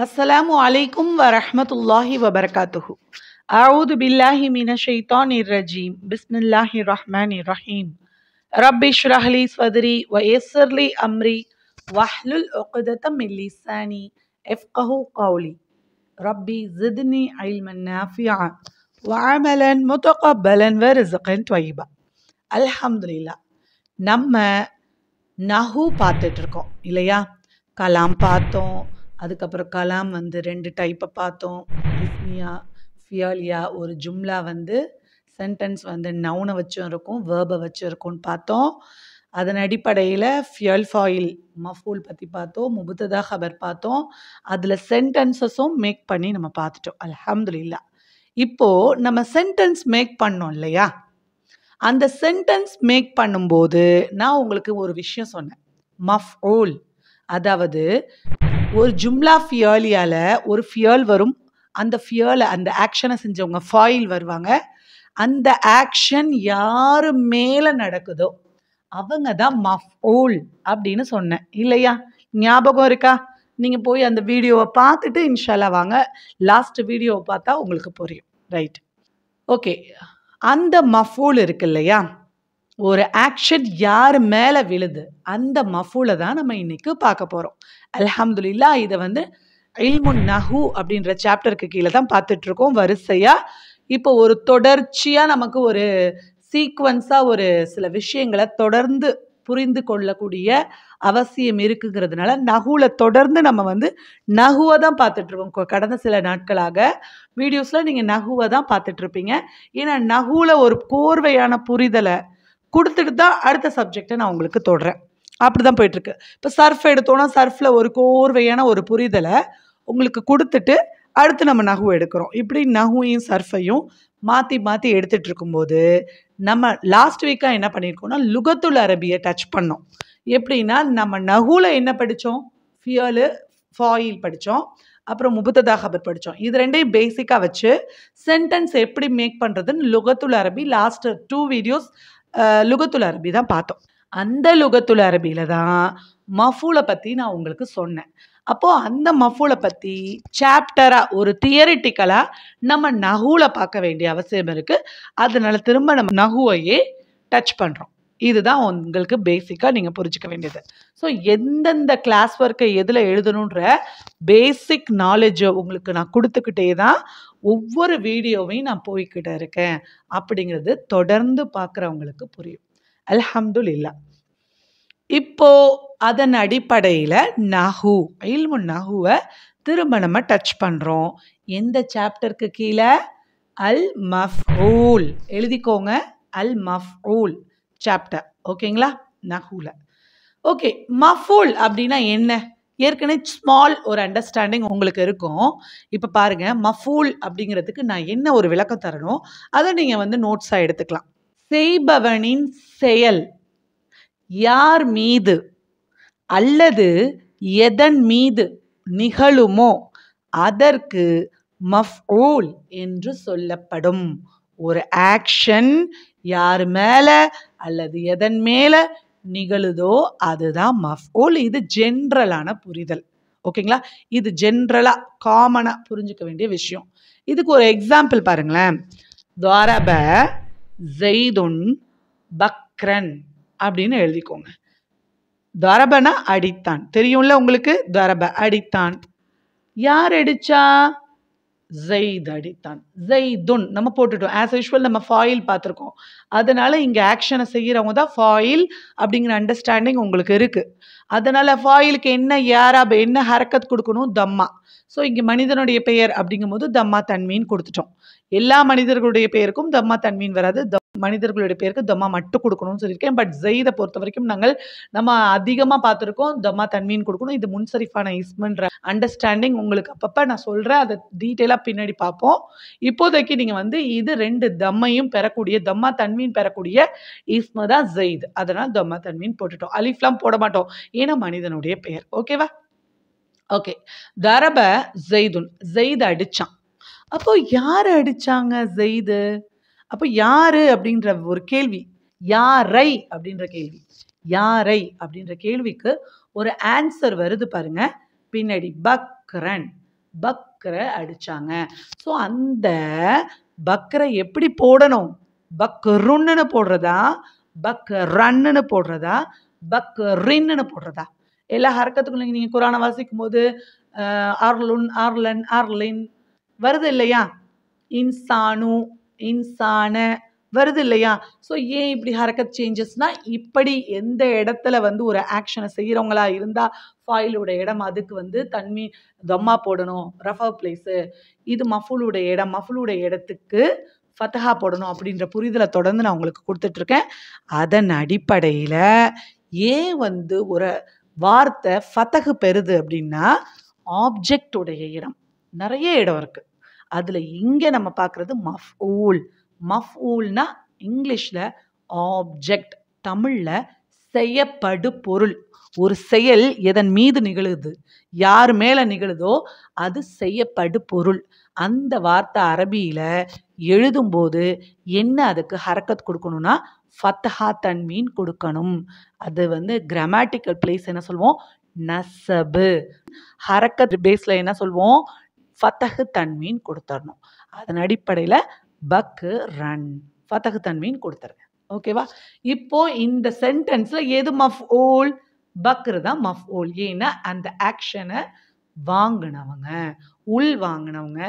अस्सलामु अलैकुम व रहमतुल्लाहि व बरकातुहु। अऊदु बिल्लाहि मिनश शैतानिर रजीम। बिस्मिल्लाहिर रहमानिर रहीम। रब्बि इश्रह ली सदरी व यस्सिर ली अमरी वहलुल उक़दतम मिन लिसानी यफ़क़हू क़ौली। रब्बि ज़िदनी इल्मन नाफ़िअ व अमलन मुतक़ब्बलन व रिज़्क़न त्वय्यबा। அல்ஹம்துலில்லாஹ். நம்ம நஹு பார்த்துட்டு இருக்கோம் இல்லையா? கலாம் பார்த்தோம். அதுக்கப்புறம் கலாம் வந்து 2 டைப்பை பார்த்தோம். இஸ்மியா, ஃபியாலியா. ஒரு ஜும்லா வந்து சென்டென்ஸ் வந்து நவுனை வச்சும் இருக்கும், வேர்பை வச்சும் இருக்கும்னு பார்த்தோம். அதன் அடிப்படையில் ஃபியல் ஃபாயில் மஃபூல் பற்றி பார்த்தோம், முபுத்ததா ஹபர் பார்த்தோம். அதில் சென்டென்சஸும் மேக் பண்ணி நம்ம பார்த்துட்டோம். அல்ஹம்துலில்லாஹ். இப்போது நம்ம சென்டென்ஸ் மேக் பண்ணோம் இல்லையா? அந்த சென்டென்ஸ் மேக் பண்ணும்போது நான் உங்களுக்கு ஒரு விஷயம் சொன்னேன், மஃஊல். அதாவது ஒரு ஜும்லா ஃபியாலியால ஒரு ஃபியல் வரும். அந்த ஃபியலை, அந்த ஆக்ஷனை செஞ்சவங்க ஃபாயில் வருவாங்க. அந்த ஆக்ஷன் யாரு மேலே நடக்குதோ அவங்க தான் மஃஊல் அப்படின்னு சொன்னேன் இல்லையா? ஞாபகம் இருக்கா? நீங்கள் போய் அந்த வீடியோவை பார்த்துட்டு இன்ஷால்லா வாங்க. லாஸ்ட் வீடியோவை பார்த்தா உங்களுக்கு புரியும். Right, okay. அந்த மஃஊல் இருக்கு இல்லையா, ஒரு ஆக்ஷன் யார் மேலே விழுது, அந்த மஃஊலை தான் நம்ம இன்னைக்கு பார்க்க போகிறோம். அல்ஹம்துலில்லாஹ். இதை வந்து இல்முன் நஹு அப்படின்ற சாப்டருக்கு கீழே தான் பார்த்துட்ருக்கோம் வரிசையாக. இப்போ ஒரு தொடர்ச்சியாக நமக்கு ஒரு சீக்வன்ஸாக ஒரு சில விஷயங்களை தொடர்ந்து புரிந்து கொள்ளக்கூடிய அவசியம் இருக்குங்கிறதுனால நஹுல தொடர்ந்து நம்ம வந்து நஹுவை தான் பார்த்துட்ருக்கோம். கடந்த சில நாட்களாக வீடியோஸில் நீங்கள் நஹுவை தான் பார்த்துட்ருப்பீங்க. ஏன்னா நஹுல ஒரு கோர்வையான புரிதலை கொடுத்துட்டு தான் அடுத்த சப்ஜெக்டை நான் உங்களுக்கு தொடறேன். அப்படி தான் போயிட்டுருக்கு. இப்போ சர்ஃப் எடுத்தோன்னா சர்ஃபில் ஒரு கோர்வையான ஒரு புரிதலை உங்களுக்கு கொடுத்துட்டு அடுத்து நம்ம நஹு எடுக்கிறோம். இப்படி நஹுவையும் சர்ஃபையும் மாற்றி மாற்றி எடுத்துகிட்டு இருக்கும்போது நம்ம லாஸ்ட் வீக்காக என்ன பண்ணியிருக்கோம்னா லுகத்துல் அரபியை டச் பண்ணோம். எப்படின்னா நம்ம நஹுல என்ன படித்தோம்? ஃபியலு, ஃபாயில் படித்தோம். அப்புறம் முபுத்ததா ஹபர் படித்தோம். இது ரெண்டையும் பேசிக்காக வச்சு சென்டென்ஸ் எப்படி மேக் பண்ணுறதுன்னு லுகத்துல் அரபி லாஸ்ட் 2 வீடியோஸ் லுகத்துல் அரபி தான் பார்த்தோம். அந்த லுகத்துல் அரபியில் தான் மஃஊலை பற்றி நான் உங்களுக்கு சொன்னேன். அப்போது அந்த மஃஊலை பற்றி சாப்டராக ஒரு தியரிட்டிக்கலாக நம்ம நஹுல பார்க்க வேண்டிய அவசியம் இருக்குது. அதனால் திரும்ப நம்ம நஹுவையே டச் பண்ணுறோம். இதுதான் உங்களுக்கு பேசிக்காக நீங்கள் புரிஞ்சுக்க வேண்டியது. ஸோ எந்தெந்த கிளாஸ் ஒர்க்கை எதில் எழுதணுன்ற பேசிக் நாலேஜை உங்களுக்கு நான் கொடுத்துக்கிட்டே தான் ஒவ்வொரு வீடியோவையும் நான் போய்கிட்ட இருக்கேன் அப்படிங்கிறது தொடர்ந்து பார்க்குறவங்களுக்கு புரியும். அல்ஹம்துலில்லாஹ். இப்போ அதன் அடிப்படையில் நஹு, இல்முன் நஹுவை திரும்ப நம்ம டச் பண்ணுறோம். எந்த சாப்டருக்கு கீழே? அல் மஃஊல். எழுதிக்கோங்க, அல் மஃஊல் சாப்டர். ஓகேங்களா? நஹுல. ஓகே, மஃஊல் அப்படின்னா என்ன? ஏற்கனவே ஸ்மால் ஒரு அண்டர்ஸ்டாண்டிங் உங்களுக்கு இருக்கும். இப்போ பாருங்கள், மஃஊல் அப்படிங்கிறதுக்கு நான் என்ன ஒரு விளக்கம் தரணும் அதை நீங்கள் வந்து நோட்ஸாக எடுத்துக்கலாம். செய்பவனின் செயல் யார் மீது அல்லது எதன் மீது நிகழுமோ அதற்கு மஃஊல் என்று சொல்லப்படும். ஒரு ஆக்ஷன் யார் மேலே அல்லது எதன் மேலே நிகழுதோ அதுதான் மஃஊல். இது ஜென்ரலான புரிதல். ஓகேங்களா? இது ஜென்ரலாக காமனாக புரிஞ்சுக்க வேண்டிய விஷயம். இதுக்கு ஒரு எக்ஸாம்பிள் பாருங்களேன். தரப ஸைதுன் பக்ரன் அப்படின்னு எழுதிக்கோங்க. தரபனா அடித்தான், தெரியும்ல உங்களுக்கு? தரப அடித்தான். யார் அடிச்சா? ஸைத் அடித்தான். ஸைதுன் நம்ம போட்டுட்டோம். ஆஸ் யூஷுவல் நம்ம ஃபாயில் பார்த்துருக்கோம். அதனால் இங்கே ஆக்ஷனை செய்கிறவங்க தான் ஃபாயில் அப்படிங்கிற அண்டர்ஸ்டாண்டிங் உங்களுக்கு இருக்குது. அதனால் ஃபாயிலுக்கு என்ன யாராப், என்ன ஹரக்கத் கொடுக்கணும்? தம்மா. ஸோ இங்கே மனிதனுடைய பெயர் அப்படிங்கும்போது தம்மா தன்மீன் கொடுத்துட்டோம். எல்லா மனிதர்களுடைய பெயருக்கும் தம்மா தன்மீன் வராது. மனிதர்களுடைய பேருக்கு தம்மா மட்டும் கொடுக்கணும்னு சொல்லியிருக்கேன். பட் ஸைதை பொறுத்த வரைக்கும் நம்ம அதிகமாக பார்த்துருக்கோம் தம்மா தன்மீன் கொடுக்கணும். இது முன்சரிஃபான இஸ்மன்ற அண்டர்ஸ்டாண்டிங் உங்களுக்கு அப்பப்போ நான் சொல்கிறேன். அதை டீட்டெயிலாக பின்னாடி பார்ப்போம். இப்போதைக்கு நீங்கள் வந்து இது 2 தம்மையும் பெறக்கூடிய, தம்மா தன்மீன் பெறக்கூடிய இஸ்ம தான் ஸைத். அதனால் தம்மா தன்மீன் போட்டுட்டோம். அலிஃப்லாம் போட மாட்டோம், ஏன்னா மனிதனுடைய பெயர். ஓகேவா? ஓகே. தரப ஸைதுன், ஸைத் அடித்தான். அப்போ யார் அடித்தாங்க? ஸைது. அப்போ யாரு அப்படின்ற ஒரு கேள்வி, யாரை அப்படின்ற கேள்வி, யாரை அப்படின்ற கேள்விக்கு ஒரு ஆன்சர் வருது பாருங்க பின்னாடி. பக்ரன், பக்ரை அடிச்சாங்க. ஸோ அந்த பக்ரை எப்படி போடணும்? பக்ருன்னு போடுறதா, பக்ரன்னு போடுறதா, பக்ரின்னு போடுறதா? எல்லா ஹரக்கத்துக்கும் நீங்க குரானை வாசிக்கும் போது அர்லுன், அர்லன், அர்லின் வருது இல்லையா? இன்சானு, இன்சான வருது இல்லையா? ஸோ ஏன் இப்படி ஹரக்கத் சேஞ்சஸ்னா, இப்படி எந்த இடத்துல வந்து ஒரு ஆக்ஷனை செய்கிறவங்களா இருந்தால் ஃபாயிலோட இடம் அதுக்கு வந்து தன்மீ தம்மா போடணும், ரஃபா பிளேஸு. இது மஃபூலுடைய இடம், மஃபூலுடைய இடத்துக்கு ஃபத்தஹா போடணும் அப்படின்ற புரிதலை தொடர்ந்து நான் உங்களுக்கு கொடுத்துட்ருக்கேன். அதன் அடிப்படையில் ஏன் வந்து ஒரு வார்த்தை ஃபத்தஹு பெறுது அப்படின்னா, ஆப்ஜெக்டுடைய இடம் நிறைய இடம் இருக்குது. அதில் இங்கே நம்ம பார்க்குறது மஃபூல். மஃபூல்னா இங்கிலீஷில் ஆப்ஜெக்ட், தமிழில் செய்யப்படு பொருள். ஒரு செயல் எதன் மீது நிகழுது, யார் மேலே நிகழுதோ அது செய்யப்படு பொருள். அந்த வார்த்தை அரபியில் எழுதும்போது என்ன அதுக்கு ஹரக்கத் கொடுக்கணும்னா ஃபத்தஹா தன்மீன் கொடுக்கணும். அது வந்து கிராமட்டிக்கல் பிளேஸ் என்ன சொல்லுவோம்? நசபு. ஹரக்கத் பேஸில் என்ன சொல்லுவோம்? ஃபத்தஹு தன்மீன் கொடுத்துடணும். அதன் அடிப்படையில் பக்கு ரன் ஃபத்தஹு தன்மீன் கொடுத்துருங்க. ஓகேவா? இப்போ இந்த சென்டென்ஸில் எது மஃபூல்? பக்ரு தான் மஃபூல். ஏன்னா அந்த ஆக்ஷனை வாங்கினவங்க, உள் வாங்கினவங்க,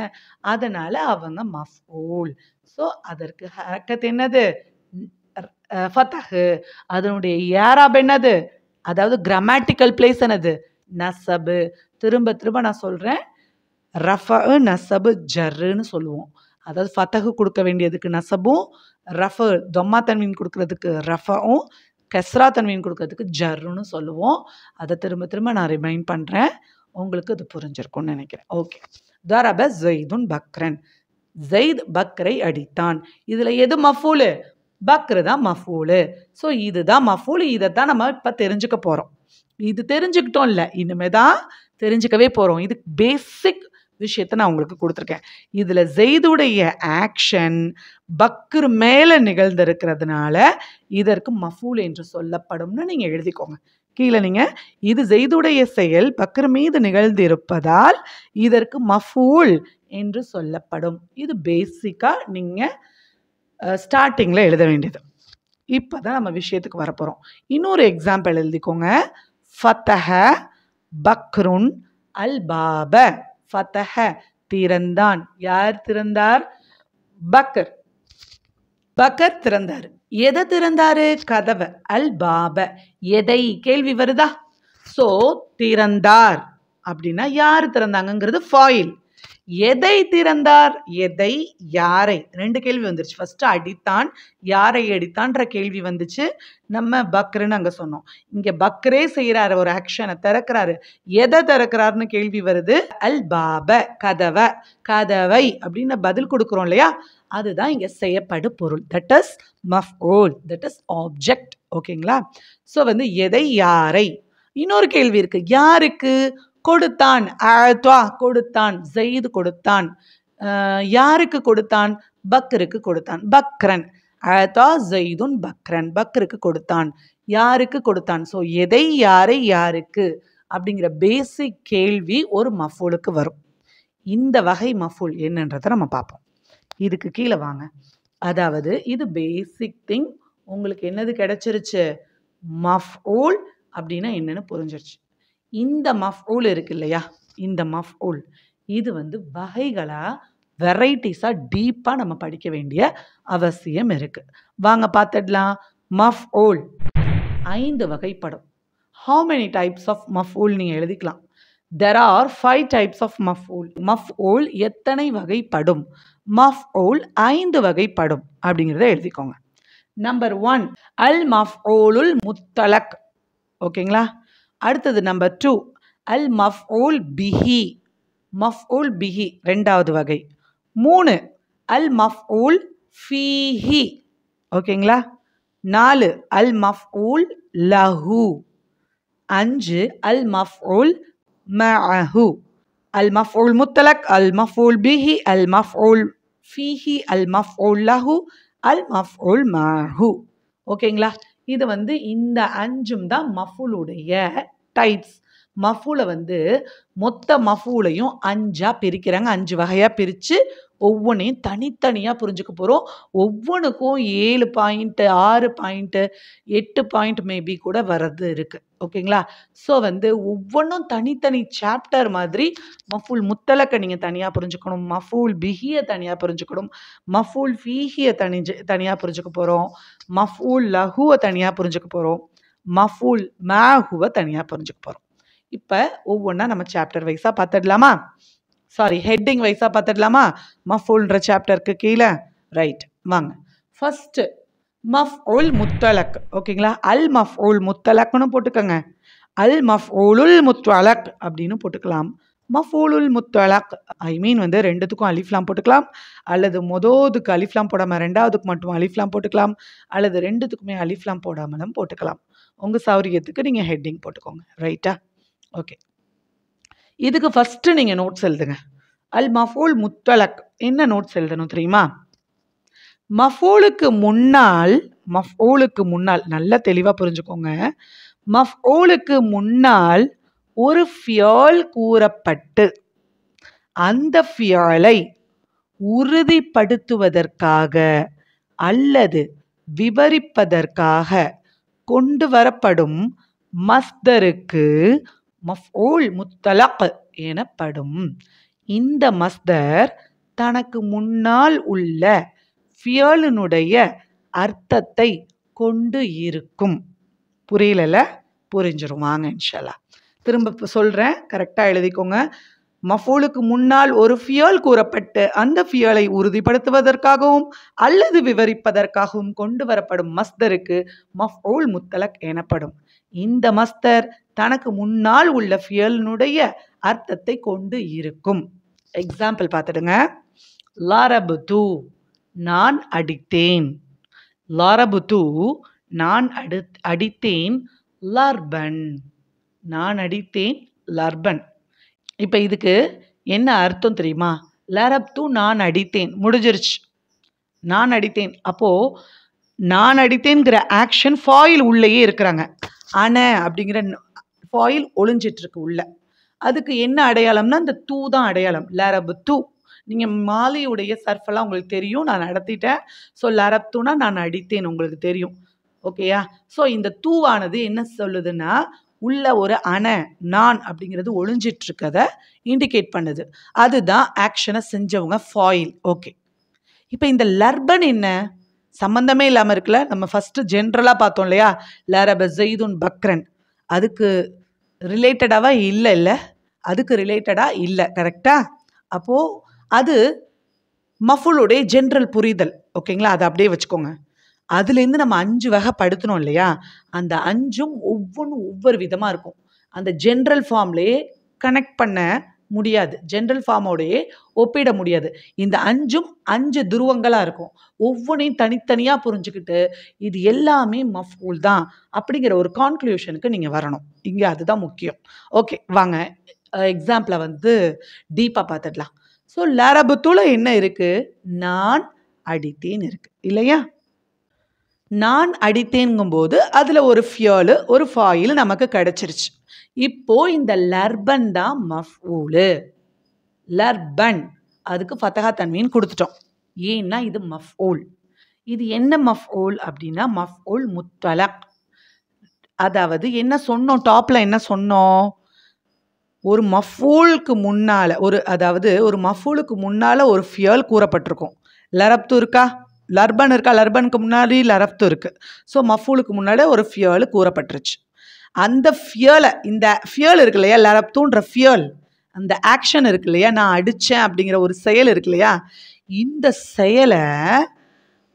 அதனால அவங்க மஃபூல். ஸோ அதற்கு ஹரக்கத் என்னது? ஃபத்தஹு. அதனுடைய யாராப் என்னது? அதாவது கிராமட்டிக்கல் பிளேஸ் என்னது? நசபு. திரும்ப திரும்ப நான் சொல்கிறேன், ரஃபு, நசபு, ஜர்ருன்னு சொல்லுவோம். அதாவது ஃபத்தஹு கொடுக்க வேண்டியதுக்கு நசபும், ரஃபு தொம்மா தன்வீன் கொடுக்கறதுக்கு ரஃபும், கஸ்ரா தன்வீன் கொடுக்கறதுக்கு ஜர்ருன்னு சொல்லுவோம். அதை திரும்ப திரும்ப நான் ரிமைண்ட் பண்ணுறேன், உங்களுக்கு அது புரிஞ்சிருக்கும்னு நினைக்கிறேன். ஓகே. தரப ஜெய்துன் பக்ரன். ஜெயித் பக்ரை அடித்தான். இதில் எது மஃபூலு? பக்ரு தான் மஃபூலு. ஸோ இதுதான் மஃபூலு. இதை தான் நம்ம இப்போ தெரிஞ்சுக்க போகிறோம். இது தெரிஞ்சுக்கிட்டோம் இல்லை, இனிமே தான் தெரிஞ்சுக்கவே போகிறோம். இது பேசிக் விஷயத்தை நான் உங்களுக்கு கொடுத்துருக்கேன். இதில் ஜெய்துடைய ஆக்ஷன் பக்ரு மேலே நிகழ்ந்திருக்கிறதுனால இதற்கு மஃபூல் என்று சொல்லப்படும்னு நீங்கள் எழுதிக்கோங்க. கீழே நீங்கள் இது ஜெய்துடைய செயல் பக்ரு மீது நிகழ்ந்திருப்பதால் இதற்கு மஃபூல் என்று சொல்லப்படும். இது பேசிக்காக நீங்கள் ஸ்டார்டிங்கில் எழுத வேண்டியது. இப்போ தான் நம்ம விஷயத்துக்கு வரப்போகிறோம். இன்னொரு எக்ஸாம்பிள் எழுதிக்கோங்க. ஃபத்தஹ பக்ருன் அல் பாப. ஃபத்தஹ திறந்தான். யார் திறந்தார்? பக்கர். பக்கர் திறந்தார். எதை திறந்தாரு? கதவை. அல் பாப எதை? கேள்வி வருதா? ஸோ திறந்தார் அப்படின்னா யார் திறந்தாங்கிறது ஃபாயில். எதை திறந்தார்? எதை, யாரை? ரெண்டு கேள்வி வந்துருச்சு. ஃபர்ஸ்ட் அடித்தான், யாரை அடித்தான்ற கேள்வி வந்துச்சு. நம்ம பக்ருன்னு அங்கே சொன்னோம். இங்கே பக்ரே செய்கிறாரு, ஒரு ஆக்ஷனை திறக்கிறாரு. எதை திறக்கிறாருன்னு கேள்வி வருது. அல் பாப கதவை. கதவை அப்படின்னு பதில் கொடுக்குறோம் இல்லையா? அதுதான் இங்கே செய்யப்படு பொருள். தட் இஸ் மஃபூல், தட் இஸ் ஆப்ஜெக்ட். ஓகேங்களா? ஸோ வந்து எதை, யாரை. இன்னொரு கேள்வி இருக்கு. யாருக்கு? கொடுத்தான். கொடுத்தான். ஜெயித் கொடுத்தான். யாருக்கு கொடுத்தான்? பக்ருக்கு கொடுத்தான். பக்ரன். ஜெய்துன் பக்ரன். பக்ருக்கு கொடுத்தான். யாருக்கு கொடுத்தான்? ஸோ எதை, யாரை, யாருக்கு அப்படிங்கிற பேசிக் கேள்வி ஒரு மஃபூலுக்கு வரும். இந்த வகை மஃபூல் என்னன்றதை நம்ம பார்ப்போம். இதுக்கு கீழே வாங்க. அதாவது இது பேசிக் திங். உங்களுக்கு என்னது கிடைச்சிருச்சு? மஃபூல் அப்படின்னா என்னன்னு புரிஞ்சிருச்சு. இந்த மஃபூல் இருக்கு இல்லையா? இந்த மஃபூல் இது வந்து வகைகளாக, வெரைட்டிஸாக டீப்பாக நம்ம படிக்க வேண்டிய அவசியம் இருக்குது. வாங்க பார்த்துடலாம். மஃபூல் 5 வகைப்படும். ஹவு மெனி டைப்ஸ் ஆஃப் மஃபூல் நீங்கள் எழுதிக்கலாம். தெர் ஆர் 5 டைப்ஸ் ஆஃப் மஃபூல். மஃபூல் எத்தனை வகைப்படும்? மஃபூல் 5 வகைப்படும் அப்படிங்கிறத எழுதிக்கோங்க. நம்பர் 1 அல் மஃபூலுல் முத்தலக். ஓகேங்களா? அடுத்தது நம்பர் 2 அல் மஃபூல் பிஹி. மஃபூல் பிஹி ரெண்டாவது வகை. 3 அல் மஃபூல் ஃபீஹி. ஓகேங்களா? 4 அல் மஃபூல் லஹு. 5 அல் மஃபூல் மஅஹு. அல் மஃபூல் முத்தலக், அல் மஃபூல் பிஹி, அல் மஃபூல் ஃபீஹி, அல் மஃபூல் லஹு, அல் மஃபூல் மஅஹு. ஓகேங்களா? இது வந்து இந்த 5ம் தான் மஃபூலுடைய டைப்ஸ். மஃபூலை வந்து மொத்த மஃபூலையும் 5ஆ பிரிக்கிறாங்க. 5 வகையாக பிரித்து ஒவ்வொன்றையும் தனித்தனியாக புரிஞ்சுக்க போகிறோம். ஒவ்வொன்றுக்கும் 7 பாயிண்ட்டு, 6 பாயிண்ட்டு, 8 பாயிண்ட் மேபி கூட வர்றது இருக்குது. ஓகேங்களா? ஸோ வந்து ஒவ்வொன்றும் தனித்தனி சாப்டர் மாதிரி மஃபூல் முத்தலக்கை நீங்கள் தனியாக புரிஞ்சுக்கணும், மஃபூல் பிஹியை தனியாக புரிஞ்சுக்கணும், மஃபூல் ஃபீஹியை தனியாக புரிஞ்சுக்க போகிறோம், மஃபூல் லஹுவை தனியாக புரிஞ்சுக்க போகிறோம், மஃபூல் மாஹுவை தனியாக புரிஞ்சுக்க போகிறோம். இப்போ ஒவ்வொன்றா நம்ம சாப்டர் வைஸாக பார்த்துடலாமா? சாரி, ஹெட்டிங் வைஸாக பார்த்துடலாமா? மஃபூல்ன்ற சாப்டருக்கு கீழே. ரைட், வாங்க. ஃபஸ்ட்டு மஃபூல் முத்தலக். ஓகேங்களா? அல் மஃபூல் முத்தலக்னு போட்டுக்கோங்க, அல் மஃபூலுல் முத்தலக் அப்படின்னு போட்டுக்கலாம். மஃபூலுல் முத்தலக் ஐ மீன் வந்து ரெண்டுத்துக்கும் அலிஃப்லாம் போட்டுக்கலாம், அல்லது மொதோதுக்கு அலிஃப்லாம் போடாமல் ரெண்டாவதுக்கு மட்டும் அலிஃப்லாம் போட்டுக்கலாம், அல்லது ரெண்டுத்துக்குமே அலிஃப்லாம் போடாமலும் போட்டுக்கலாம். உங்கள் சௌரியத்துக்கு நீங்கள் ஹெட்டிங் போட்டுக்கோங்க. ரைட்டா? ஓகே, இதுக்கு ஃபஸ்ட்டு நீங்கள் நோட்ஸ் எழுதுங்க. அல் மஃபூல் முத்தலக் என்ன நோட்ஸ் எழுதணும் தெரியுமா? மஃபூலுக்கு முன்னால் நல்லா தெளிவாக புரிஞ்சுக்கோங்க. மஃபூலுக்கு முன்னால் ஒரு ஃபியல் கூறப்பட்டு அந்த ஃபியலை உறுதிப்படுத்துவதற்காக அல்லது விவரிப்பதற்காக கொண்டு வரப்படும் மஸ்தருக்கு மஃபூல் முத்தலக் எனப்படும். இந்த மஸ்தர் தனக்கு முன்னால் உள்ள ஃபியலினுடைய அர்த்தத்தை கொண்டு இருக்கும். புரியல? புரிஞ்சிரும், வாங்க இன்ஷால்லா. திரும்ப சொல்கிறேன், கரெக்டாக எழுதிக்கோங்க. மஃபூலுக்கு முன்னால் ஒரு ஃபியல் கூறப்பட்டு அந்த ஃபியலை உறுதிப்படுத்துவதற்காகவும் அல்லது விவரிப்பதற்காகவும் கொண்டு வரப்படும் மஸ்தருக்கு மஃபூல் முத்தலக் எனப்படும். இந்த மஸ்தர் தனக்கு முன்னால் உள்ள ஃபியலினுடைய அர்த்தத்தை கொண்டு இருக்கும். எக்ஸாம்பிள் பார்த்துடுங்க. லரபுது நான் அடித்தேன், லரபுது நான் அடித்தேன், லர்பன் நான் அடித்தேன், லர்பன். இப்போ இதுக்கு என்ன அர்த்தம் தெரியுமா? லரப்து நான் அடித்தேன், முடிஞ்சிருச்சு. நான் அடித்தேன், அப்போது நான் அடித்தேங்கிற ஆக்ஷன் ஃபாயில் உள்ளேயே இருக்கிறாங்க. அன அப்படிங்கிற ஃபாயில் ஒளிஞ்சிட்ருக்கு உள்ள. அதுக்கு என்ன அடையாளம்னா இந்த தூ தான் அடையாளம். லரபு தூ. நீங்கள் மாலியுடைய சர்ஃபெல்லாம் உங்களுக்கு தெரியும், நான் நடத்திட்டேன். ஸோ லரப் தூனா நான் அடித்தேன் உங்களுக்கு தெரியும். ஓகேயா? ஸோ இந்த தூவானது என்ன சொல்லுதுன்னா உள்ள ஒரு நான் அப்படிங்கிறது ஒளிஞ்சிட்ருக்கத இண்டிகேட் பண்ணுது. அதுதான் ஆக்ஷனை செஞ்சவங்க ஃபாயில். ஓகே, இப்போ இந்த லர்பன் என்ன சம்மந்தமே இல்லாமல் இருக்குல்ல. நம்ம ஃபஸ்ட்டு ஜென்ரலாக பார்த்தோம் இல்லையா, லரப ஜெய்துன் பக்ரன், அதுக்கு ரிலேட்டடாவா இல்லை, அதுக்கு ரிலேட்டடாக இல்லை. கரெக்டாக? அப்போது அது மஃபூலுடைய ஜென்ரல் புரிதல். ஓகேங்களா? அதை அப்படியே வச்சுக்கோங்க. அதுலேருந்து நம்ம 5 வகை படுத்தணும் இல்லையா, அந்த 5ம் ஒவ்வொன்றும் ஒவ்வொரு விதமாக இருக்கும். அந்த ஜென்ரல் ஃபார்ம்லேயே கனெக்ட் பண்ண முடியாது, ஜென்ரல் ஃபார்மோடையே ஒப்பிட முடியாது. இந்த 5ம் 5 துருவங்களாக இருக்கும். ஒவ்வொன்றையும் தனித்தனியாக புரிஞ்சுக்கிட்டு இது எல்லாமே மஃபூல் தான் அப்படிங்கிற ஒரு கான்க்ளூஷனுக்கு நீங்கள் வரணும். இங்கே அதுதான் முக்கியம். ஓகே, வாங்க எக்ஸாம்பிளை வந்து டீப்பாக பார்த்துடலாம். ஸோ லரபுத்துல என்ன இருக்குது? நான் அடித்தேன் இருக்குது இல்லையா? நான் அடித்தேங்கும்போது அதில் ஒரு ஃபியலு ஒரு ஃபாயில் நமக்கு கிடச்சிருச்சு. இப்போது இந்த லர்பன் தான் மஃபூலு. லர்பன் அதுக்கு ஃபதஹா தன்வீன் கொடுத்துட்டோம். ஏன்னா இது மஃபூல். இது என்ன மஃபூல் அப்படின்னா மஃபூல் முத்தலக். அதாவது என்ன சொன்னோம், டாப்பில் என்ன சொன்னோம்? ஒரு மஃபூலுக்கு முன்னால் ஒரு மஃபூலுக்கு முன்னால் ஒரு ஃபியல் கூறப்பட்டிருக்கும். லரப்து இருக்கா, லர்பன் இருக்கா, லர்பனுக்கு முன்னாடி லரப்து இருக்குது. ஸோ மஃபூலுக்கு முன்னாடி ஒரு ஃபியல் கூறப்பட்டுருச்சு. அந்த ஃபியலை, இந்த ஃபியல் இருக்கு இல்லையா, லரப்துன்ற ஃபியல், அந்த ஆக்ஷன் இருக்கு இல்லையா, நான் அடித்தேன் அப்படிங்கிற ஒரு செயல் இருக்கு இல்லையா, இந்த செயலை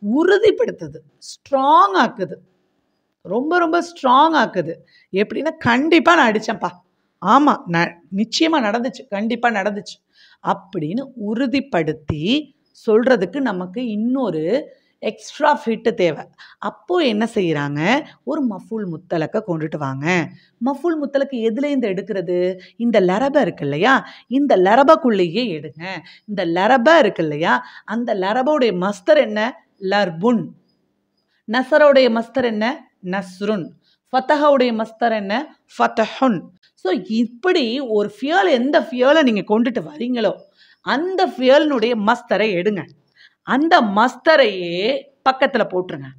உறுதிப்படுத்துது, ஸ்ட்ராங் ஆக்குது, ரொம்ப ரொம்ப ஸ்ட்ராங் ஆக்குது. எப்படின்னா கண்டிப்பாக நான் அடித்தேன்ப்பா, ஆமாம் நிச்சயமாக நடந்துச்சு, கண்டிப்பாக நடந்துச்சு அப்படின்னு உறுதிப்படுத்தி சொல்கிறதுக்கு நமக்கு இன்னொரு எக்ஸ்ட்ரா ஃபிட்டு தேவை. அப்போது என்ன செய்கிறாங்க, ஒரு மஃபூல் முத்தலக்கை கொண்டுட்டு வாங்க. மஃபூல் முத்தலக்கு எதுலேருந்து எடுக்கிறது? இந்த லரப இருக்கு இல்லையா, இந்த லரபக்குள்ளேயே எடுங்க. இந்த லரப இருக்கு இல்லையா, அந்த லரபோடைய மஸ்தர் என்ன? லர்புன். நசரோடைய மஸ்தர் என்ன? நஸ்ருன். ஃபத்தஹவுடைய மஸ்தர் என்ன? ஃபத்தஹுன். ஸோ இப்படி ஒரு ஃபியல், எந்த ஃபியலை நீங்கள் கொண்டுட்டு வரீங்களோ அந்த ஃபியலினுடைய மஸ்தரை எடுங்க. அந்த மஸ்தரையே பக்கத்தில் போட்டுருங்க.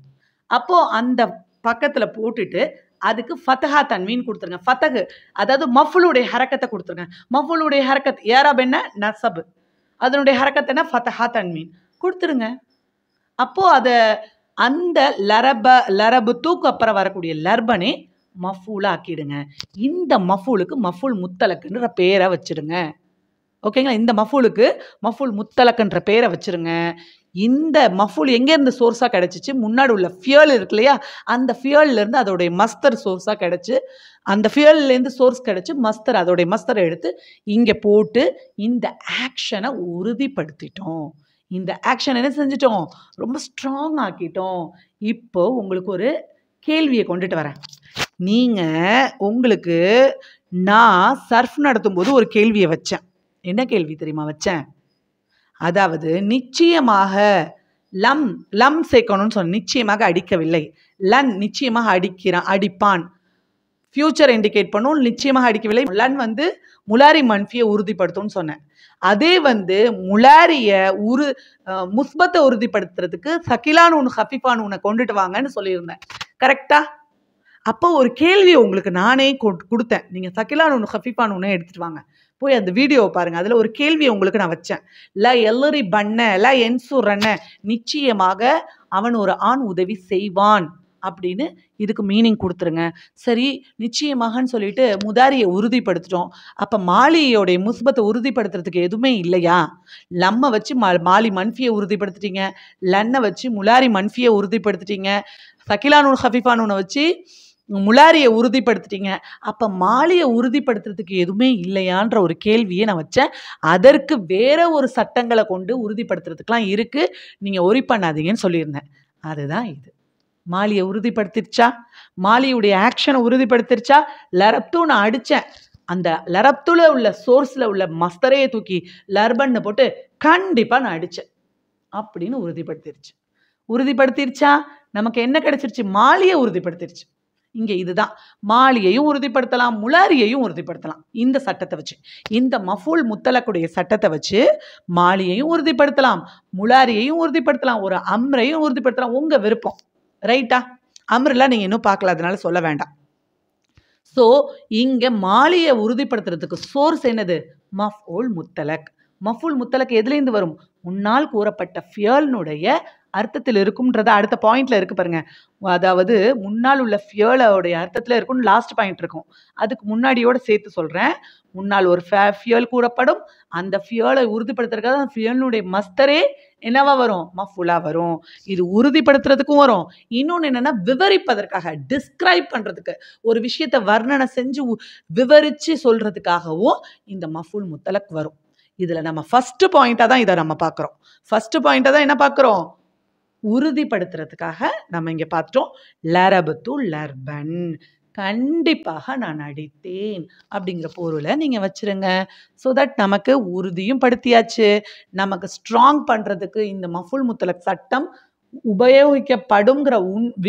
அப்போது அந்த பக்கத்தில் போட்டுட்டு அதுக்கு ஃபத்தஹா தன்வீன் கொடுத்துருங்க. ஃபத்தஹு அதாவது மஃபுலுடைய ஹரக்கத்தை கொடுத்துருங்க. மஃபுலுடைய ஹரக்கத் ஏராப் என்ன? நசபு. அதனுடைய ஹரக்கத் என்ன? ஃபத்தஹா தன்வீன் கொடுத்துருங்க. அப்போது அதை அந்த லரபு தூக்கு அப்புறம் வரக்கூடிய லர்பனே மஃபூலா ஆக்கிடுங்க. இந்த மஃபூலுக்கு மஃபூல் முத்தலக்குன்ற பேரை வச்சிடுங்க. ஓகேங்களா? இந்த மஃபூலுக்கு மஃபூல் முத்தலக்குன்ற பேரை வச்சிருங்க. இந்த மஃபூல் எங்கேருந்து சோர்ஸாக கிடச்சிச்சு? முன்னாடி உள்ள ஃபியல் இருக்கு இல்லையா, அந்த ஃபியல்லேருந்து அதோடைய மஸ்தர் சோர்ஸாக கிடச்சி, அந்த ஃபியல்லேருந்து சோர்ஸ் கிடச்சி மஸ்தர், அதோடைய மஸ்தரை எடுத்து இங்கே போட்டு இந்த ஆக்ஷனை உறுதிப்படுத்திட்டோம். இந்த ஆக்ஷன் என்ன செஞ்சிட்டோம்? ரொம்ப ஸ்ட்ராங் ஆக்கிட்டோம். இப்போ உங்களுக்கு ஒரு கேள்வியை கொண்டுட்டு வரேன். நீங்கள் உங்களுக்கு நான் சர்ஃப் நடத்தும்போது ஒரு கேள்வியை வச்சேன். என்ன கேள்வி தெரியுமா வச்சேன்? அதாவது நிச்சயமாக லம் சேர்க்கணும்னு சொன்ன, நிச்சயமாக அடிக்கவில்லை. லன் நிச்சயமாக அடிப்பான். ஃபியூச்சர் இண்டிகேட் பண்ணும், நிச்சயமாக அடிக்கவில்லை. லன் வந்து முலாரி மன்ஃபியை உறுதிப்படுத்தும்னு சொன்னேன். அதே வந்து முலாரிய முஸ்பத்தை உறுதிப்படுத்துறதுக்கு சகிலான் உன் ஹஃபிஃபான் உன்னை கொண்டுட்டு வாங்கன்னு சொல்லியிருந்தேன். கரெக்டா? அப்போ ஒரு கேள்வி உங்களுக்கு நானே கொடுத்தேன். நீங்கள் சகிலான் உன் ஹஃபிஃபான் உன்னை எடுத்துட்டு வாங்க, போய் அந்த வீடியோவை பாருங்கள். அதில் ஒரு கேள்வியை உங்களுக்கு நான் வச்சேன். ல எல்லரி பண்ண ல என்சுரன்ன, நிச்சயமாக அவன் ஒரு ஆண் உதவி செய்வான் அப்படின்னு இதுக்கு மீனிங் கொடுத்துருங்க. சரி, நிச்சயமாகன்னு சொல்லிட்டு முதாரியை உறுதிப்படுத்திட்டோம். அப்போ மாலியோடைய முஸ்பத்தை உறுதிப்படுத்துறதுக்கு எதுவுமே இல்லையா? லம்மை வச்சு மாலி மன்ஃபியை உறுதிப்படுத்திட்டீங்க, லன்னை வச்சு முலாரி மன்ஃபியை உறுதிப்படுத்திட்டீங்க, சகிலானூன் ஹஃபிஃபானூனை வச்சு முலாரியை உறுதிப்படுத்திட்டீங்க. அப்போ மாலியை உறுதிப்படுத்துறதுக்கு எதுவுமே இல்லையான்ற ஒரு கேள்வியை நான் வச்சேன். அதற்கு வேற ஒரு சட்டங்களை கொண்டு உறுதிப்படுத்துறதுக்கெலாம் இருக்குது, நீங்கள் ஒரி பண்ணாதீங்கன்னு சொல்லியிருந்தேன். அதுதான் இது. மாலியை உறுதிப்படுத்திருச்சா? மாலியுடைய ஆக்ஷனை உறுதிப்படுத்திருச்சா? லரப்து நான் அடித்தேன், அந்த லரப்துல உள்ள சோர்ஸில் உள்ள மஸ்தரையை தூக்கி லர்பன்னு போட்டு கண்டிப்பாக நான் அடித்தேன் அப்படின்னு உறுதிப்படுத்திருச்சா? நமக்கு என்ன கிடைச்சிருச்சு? மாலியை உறுதிப்படுத்திருச்சு. இங்கே இதுதான், மாலியையும் உறுதிப்படுத்தலாம், முலாரியையும் உறுதிப்படுத்தலாம். இந்த சட்டத்தை வச்சு, இந்த மஃபூல் முத்தலக்குடைய சட்டத்தை வச்சு மாலியையும் உறுதிப்படுத்தலாம், முலாரியையும் உறுதிப்படுத்தலாம், ஒரு அம்ரையும் உறுதிப்படுத்தலாம். உங்கள் விருப்பம். ரைட்டா? அம்ரெல்லாம் நீங்கள் இன்னும் பார்க்கல, அதனால சொல்ல வேண்டாம். ஸோ இங்கே மாலியை உறுதிப்படுத்துறதுக்கு சோர்ஸ் என்னது? மஃபூல் முத்தலக். மஃபூல் முத்தலக் எதுலேருந்து வரும்? முன்னால் கூறப்பட்ட ஃபியல்னுடைய அர்த்தத்தில் இருக்கும்ன்றத அடுத்த பாயிண்ட்ல இருக்கு பாருங்க. அதாவது முன்னால் உள்ள ஃபியலோடைய அர்த்தத்தில் இருக்கும்னு லாஸ்ட் பாயிண்ட் இருக்கும். அதுக்கு முன்னாடியோட சேர்த்து சொல்கிறேன். முன்னால் ஒரு ஃபியல் கூறப்படும், அந்த ஃபியலை உறுதிப்படுத்துறதுக்காக அந்த ஃபியலினுடைய மஸ்தரே என்னவா வரும்? மஃபூலா வரும். இது உறுதிப்படுத்துறதுக்கும் வரும். இன்னொன்று என்னென்னா, விவரிப்பதற்காக, டிஸ்கிரைப் பண்ணுறதுக்கு, ஒரு விஷயத்தை வர்ணனை செஞ்சு விவரித்து சொல்கிறதுக்காகவும் இந்த மஃபூல் முத்தலக் வரும். இதில் நம்ம ஃபஸ்ட்டு பாயிண்ட்டாக தான் இதை நம்ம பார்க்குறோம். ஃபஸ்ட்டு பாயிண்ட்டாக தான் என்ன பார்க்குறோம்? உறுதிப்படுத்துறதுக்காக நம்ம இங்கே பார்த்துட்டோம். லரபத்து லர்பன், கண்டிப்பாக நான் அடித்தேன் அப்படிங்கிற பொருளை நீங்கள் வச்சுருங்க. ஸோ தட் நமக்கு உறுதியும் படுத்தியாச்சு, நமக்கு ஸ்ட்ராங் பண்ணுறதுக்கு இந்த மஃபூல் முத்தலக் சட்டம் உபயோகிக்கப்படுங்கிற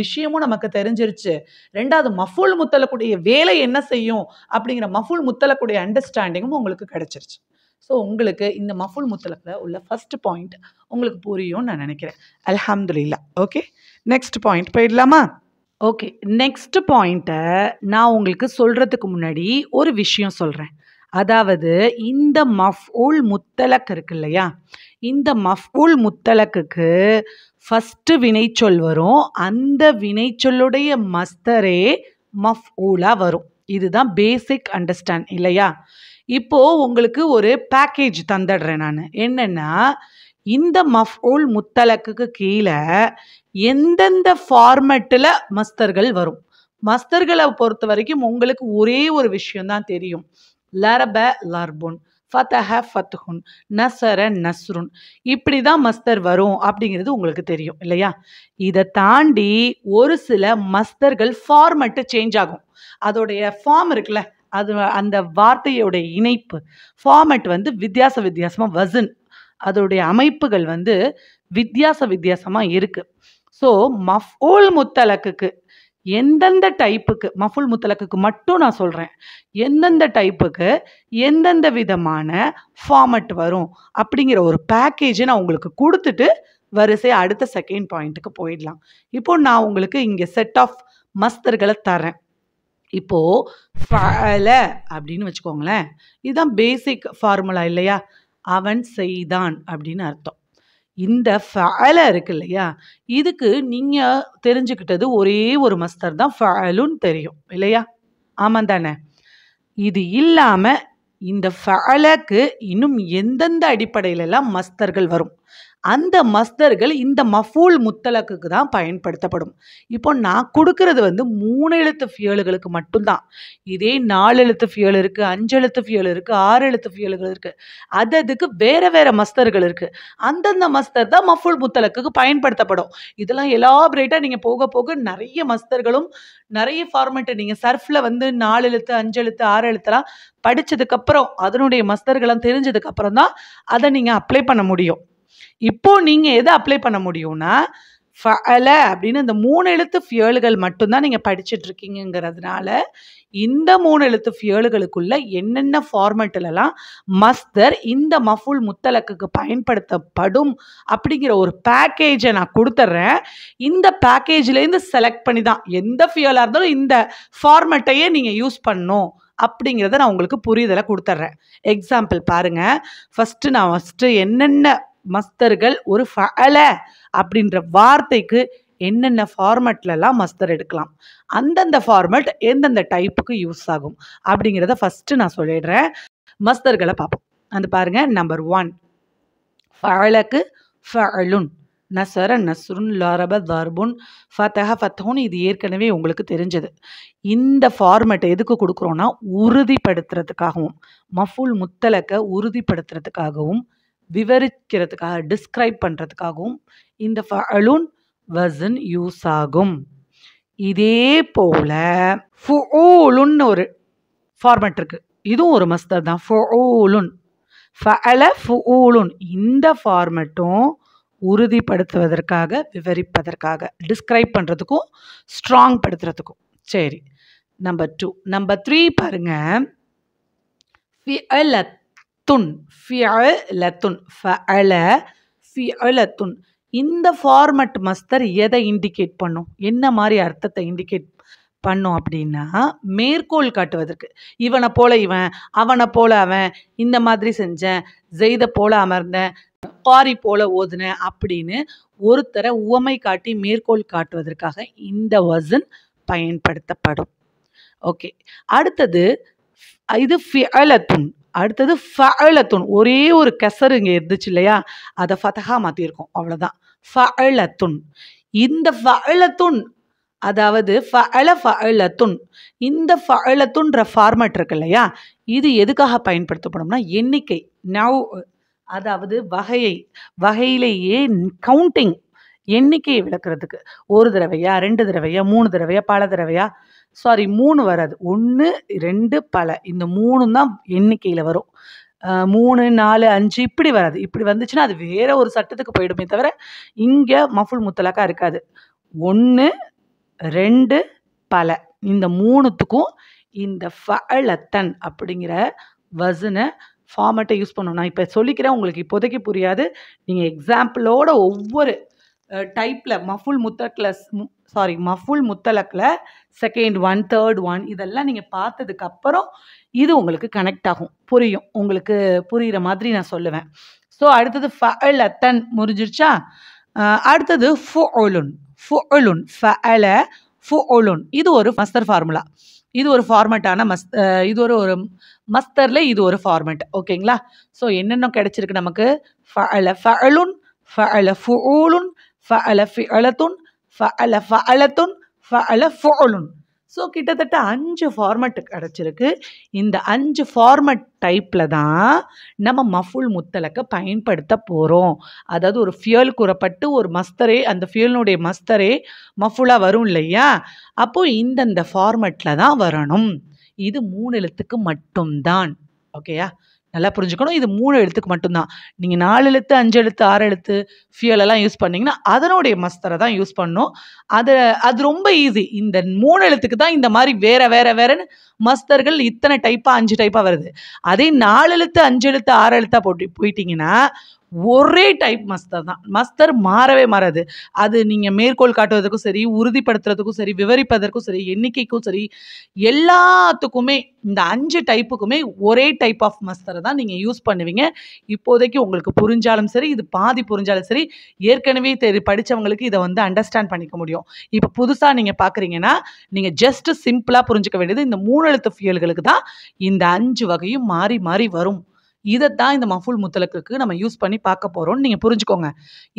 விஷயமும் நமக்கு தெரிஞ்சிருச்சு. ரெண்டாவது, மஃபூல் முத்தலக்குடைய வேலை என்ன செய்யும் அப்படிங்கிற மஃபூல் முத்தலக்குடைய அண்டர்ஸ்டாண்டிங்கும் உங்களுக்கு கிடைச்சிருச்சு. ஸோ உங்களுக்கு இந்த மஃபூல் முத்தலக்கில் உள்ள ஃபர்ஸ்ட் பாயிண்ட் உங்களுக்கு புரியும்னு நான் நினைக்கிறேன். அல்ஹம்துலில்லாஹ். ஓகே, நெக்ஸ்ட் பாயிண்ட் போயிடலாமா? ஓகே, நெக்ஸ்ட் பாயிண்ட்டை நான் உங்களுக்கு சொல்கிறதுக்கு முன்னாடி ஒரு விஷயம் சொல்கிறேன். அதாவது இந்த மஃபூல் முத்தலக் இருக்கு இல்லையா, இந்த மஃபூல் முத்தலக்குக்கு ஃபஸ்ட்டு வினைச்சொல் வரும். அந்த வினைச்சொல்லுடைய மஸ்தரே மஃபூலாக வரும். இதுதான் பேசிக் அண்டர்ஸ்டாண்ட் இல்லையா? இப்போது உங்களுக்கு ஒரு பேக்கேஜ் தந்துடுறேன் நான். என்னென்னா, இந்த மஃபூல் முத்தலக்குக்கு கீழே எந்தெந்த ஃபார்மெட்டில் மஸ்தர்கள் வரும். மஸ்தர்களை பொறுத்த வரைக்கும் உங்களுக்கு ஒரே ஒரு விஷயம்தான் தெரியும். லரப லர்புன், ஃபதஹ ஃபத்ஹுன், நசர நஸ்ருன், இப்படி தான் மஸ்தர் வரும் அப்படிங்கிறது உங்களுக்கு தெரியும் இல்லையா? இதை தாண்டி ஒரு சில மஸ்தர்கள் ஃபார்மெட்டு சேஞ்ச் ஆகும். அதோடைய ஃபார்ம் இருக்குல்ல, அது அந்த வார்த்தையோடைய இணைப்பு ஃபார்மெட் வந்து வித்தியாசமாக வசன், அதோடைய அமைப்புகள் வந்து வித்தியாசமாக இருக்குது. ஸோ மஃபூல் முத்தலக்குக்கு எந்தெந்த டைப்புக்கு மஃபுல் முத்தலக்குக்கு மட்டும் நான் சொல்கிறேன், எந்தெந்த டைப்புக்கு எந்தெந்த விதமான ஃபார்மட் வரும் அப்படிங்கிற ஒரு பேக்கேஜை நான் உங்களுக்கு கொடுத்துட்டு வரிசை அடுத்த செகண்ட் பாயிண்ட்டுக்கு போயிடலாம். இப்போ நான் உங்களுக்கு இங்கே செட் ஆஃப் மஸ்தர்களை தரேன். இப்போ ஃபஅல அப்படின்னு வச்சுக்கோங்களேன், இதுதான் பேசிக் ஃபார்முலா இல்லையா? அவன் செய்தான் அப்படின்னு அர்த்தம். இந்த ஃபஅல இருக்கு இல்லையா, இதுக்கு நீங்க தெரிஞ்சுக்கிட்டது ஒரே ஒரு மஸ்தர் தான் ஃபஅலுன் தெரியும் இல்லையா? ஆமாம் தானே? இது இல்லாம இந்த ஃபஅலக்கு இன்னும் எந்தெந்த அடிப்படையிலெல்லாம் மஸ்தர்கள் வரும், அந்த மஸ்தர்கள் இந்த மஃபூல் முத்தலக்குக்கு தான் பயன்படுத்தப்படும். இப்போ நான் கொடுக்கறது 3 எழுத்து ஃபியலுகளுக்கு மட்டும்தான். இதே 4 எழுத்து ஃபியல் இருக்கு, 5 எழுத்து ஃபியல் இருக்கு, 6 எழுத்து ஃபியல்கள் இருக்கு. அதுக்கு வேற வேற மஸ்தர்கள் இருக்கு. அந்தந்த மஸ்தர் தான் மஃபூல் முத்தலக்குக்கு பயன்படுத்தப்படும். இதெல்லாம் எலாபரேட்டா நீங்க போக போக நிறைய மஸ்தர்களும் நிறைய ஃபார்மேட் நீங்க சர்ஃப்ல 4 எழுத்து, 5 எழுத்து, 6 எழுத்துலாம் படிச்சதுக்கு அப்புறம் அதனுடைய மஸ்தர்கள்லாம் தெரிஞ்சதுக்கு அப்புறம் தான் அதை நீங்க அப்ளை பண்ண முடியும். இப்போ நீங்க எதை அப்ளை பண்ண முடியும்னா, ஃபஅல அப்படின்னு இந்த 3 எழுத்து ஃபியலுகள் மட்டும்தான் நீங்க படிச்சுட்டு இருக்கீங்கிறதுனால, இந்த 3 எழுத்து ஃபியலுகளுக்குள்ள என்னென்ன ஃபார்மேட்லலாம் மஸ்தர் இந்த மஃபூல் முத்தலக்குக்கு பயன்படுத்தப்படும் அப்படிங்கிற ஒரு பேக்கேஜை நான் கொடுத்துட்றேன். இந்த பேக்கேஜ்லேருந்து செலக்ட் பண்ணி தான் எந்த ஃபியலாக இருந்தாலும் இந்த ஃபார்மேட்டையே நீங்கள் யூஸ் பண்ணணும் அப்படிங்கிறத நான் உங்களுக்கு புரிதலை கொடுத்துட்றேன். எக்ஸாம்பிள் பாருங்க. ஃபஸ்ட்டு என்னென்ன மஸ்தர்கள் ஒரு ஃபஅல அப்படின்ற வார்த்தைக்கு என்னென்ன ஃபார்மேட்லலாம் மஸ்தர் எடுக்கலாம், அந்தந்த ஃபார்மேட் எந்தெந்த டைப்புக்கு யூஸ் ஆகும் அப்படிங்கிறத ஃபஸ்ட்டு நான் சொல்லிடுறேன். மஸ்தர்களை பார்ப்போம். அந்த பாருங்க. நம்பர் 1 ஃபஅலக்கு ஃபஅலுன், நசர நஸ்ருன், லரப தர்புன், ஃபதஹ ஃபத்ஹுன். இது ஏற்கனவே உங்களுக்கு தெரிஞ்சது. இந்த ஃபார்மேட்டை எதுக்கு கொடுக்குறோன்னா உறுதிப்படுத்துறதுக்காகவும், மஃபூல் முத்தலக்கை உறுதிப்படுத்துறதுக்காகவும், விவரிக்கிறதுக்காக, டிஸ்கிரைப் பண்ணுறதுக்காகவும் இந்த ஃபஅலுன் வசன் யூஸ் ஆகும். இதே போல ஃபுஊலுன்னு ஒரு ஃபார்மேட் இருக்கு. இதுவும் ஒரு மஸ்தர் தான். ஃபுஊலுன், ஃபஅல ஃபுஊலுன். இந்த ஃபார்மேட்டும் உறுதிப்படுத்துவதற்காக, விவரிப்பதற்காக, டிஸ்கிரைப் பண்ணுறதுக்கும், ஸ்ட்ராங் படுத்துறதுக்கும். சரி. நம்பர் 2. நம்பர் 3 பாருங்க. ஃபிஅலத்துன், ஃபிஅலத்துன், ஃபஅல ஃபிஅலத்துன். இந்த ஃபார்மட் மஸ்தர் எதை இண்டிகேட் பண்ணும், என்ன மாதிரி அர்த்தத்தை இண்டிகேட் பண்ணும் அப்படின்னா, மேற்கோள் காட்டுவதற்கு. இவனை போல இவன், அவனை போல அவன், இந்த மாதிரி செஞ்சேன், ஜெய்தை போல அமர்ந்தேன், காரி போல ஓதுனேன் அப்படின்னு ஒருத்தரை உவமை காட்டி மேற்கோள் காட்டுவதற்காக இந்த வசன் பயன்படுத்தப்படும். ஓகே. அடுத்தது இது ஃபிஅலத்துன். அடுத்தது ஃபஅலத்துன். ஒரே ஒரு கசர் இங்கே இருந்துச்சு இல்லையா, அதை ஃபதஹா மாற்றிருக்கோம், அவ்வளோதான். ஃபஅலத்துன். இந்த ஃபஅலத்துன், அதாவது ஃபஅல ஃபஅலத்துன், இந்த ஃபஅலத்துன்ற ஃபார்மேட் இருக்கு இல்லையா, இது எதுக்காக பயன்படுத்தப்படும்னா எண்ணிக்கை, நவ், அதாவது வகையிலேயே கவுண்டிங், எண்ணிக்கையை விளக்குறதுக்கு. ஒரு தடவையா, 2 தடவையா, 3 தடவையா, பல தடவையா, சாரி 3 வராது, 1 2 பல, இந்த 3 தான் எண்ணிக்கையில் வரும். 3 4 5 இப்படி வராது. இப்படி வந்துச்சுன்னா அது வேற ஒரு சட்டத்துக்கு போயிடுமே தவிர இங்கே மஃபுல் முத்தலக்கா இருக்காது. 1 2 பல, இந்த 3த்துக்கும் இந்த ஃபஅலத்தன் அப்படிங்கிற வசனை ஃபார்மேட்டை யூஸ் பண்ணணும். நான் இப்போ சொல்லிக்கிறேன், உங்களுக்கு இப்போதைக்கு புரியாது. நீங்கள் எக்ஸாம்பிளோட ஒவ்வொரு டைப்பில் மஃபுல் முத்தலக்கில் செகண்ட் 1, தேர்ட் 1 இதெல்லாம் நீங்கள் பார்த்ததுக்கப்புறம் இது உங்களுக்கு கனெக்ட் ஆகும், புரியும், உங்களுக்கு புரிகிற மாதிரி நான் சொல்லுவேன். ஸோ அடுத்தது ஃபஅலத்தன் முடிஞ்சிருச்சா. அடுத்தது ஃபுஉலுன். ஃபுஉலுன், ஃபஅல ஃபுஉலுன். இது ஒரு மஸ்தர் ஃபார்முலா, இது ஒரு ஃபார்மேட்டான இது ஒரு மஸ்தரில் இது ஒரு ஃபார்மேட். ஓகேங்களா. ஸோ என்னென்ன கிடைச்சிருக்கு நமக்கு, ஃபஅல ஃபஅலுன், ஃபஅல ஃபுஊலுன், ஃபஅல ஃபிஅலத்துன், ஃபஅல ஃபஅலத்துன், ஃபஅல ஃபுஉலுன். ஸோ கிட்டத்தட்ட 5 ஃபார்மேட் கிடச்சிருக்கு. இந்த 5 ஃபார்மேட் டைப்பில் தான் நம்ம மஃபுல் முத்தலக்கை பயன்படுத்த போகிறோம். அதாவது ஒரு ஃபியல் கூறப்பட்டு ஒரு மஸ்தரே, அந்த ஃபியலினுடைய மஸ்தரே மஃபுலாக வரும் இல்லையா, அப்போது இந்த ஃபார்மேட்டில் தான் வரணும். இது 3 எழுத்துக்கு மட்டும்தான். ஓகேயா. நல்லா புரிஞ்சுக்கணும். இது 3 எழுத்துக்கு மட்டும்தான். நீங்க 4 எழுத்து, 5 எழுத்து, 6 எழுத்து ஃபியல் எல்லாம் யூஸ் பண்ணீங்கன்னா, அதனுடைய மஸ்தர தான் யூஸ் பண்ணணும். அது ரொம்ப ஈஸி. இந்த 3 எழுத்துக்கு தான் இந்த மாரி வேறன்னு மஸ்தர்கள் இத்தனை டைப்பா 5 டைப்பா வருது. அதே 4 எழுத்து, 5 எழுத்து, 6 எழுத்தா போயிட்டீங்கன்னா, ஒரே டைப் மஸ்தர் தான். மஸ்தர் மாறவே மாறாது. அது நீங்க மேற்கோள் காட்டுவதற்கும் சரி, உறுதிப்படுத்துறதுக்கும் சரி, விவரிப்பதற்கும் சரி, எண்ணிக்கைக்கும் சரி, எல்லாத்துக்குமே இந்த 5 டைப்புக்குமே ஒரே டைப் ஆஃப் மஸ்தர தான் நீங்க யூஸ் பண்ணுவீங்க. இப்போதைக்கு உங்களுக்கு புரிஞ்சாலும் சரி, இது பாதி புரிஞ்சாலும் சரி, ஏற்கனவே படிச்சவங்களுக்கு இத வந்து அண்டர்ஸ்டாண்ட் பண்ணிக்க முடியும். இப்ப புதுசா நீங்க பார்க்குறீங்கன்னா, நீங்க ஜஸ்ட் சிம்பிளா புரிஞ்சுக்க வேண்டியது இந்த 3 எழுத்து ஃபியல்களுக்கு தான் இந்த 5 வகையும் மாறி மாறி வரும். இதத்தான் இந்த மஃபூல் முத்தலக்குக்கு நம்ம யூஸ் பண்ணி பார்க்க போறோம்னு நீங்க புரிஞ்சுக்கோங்க.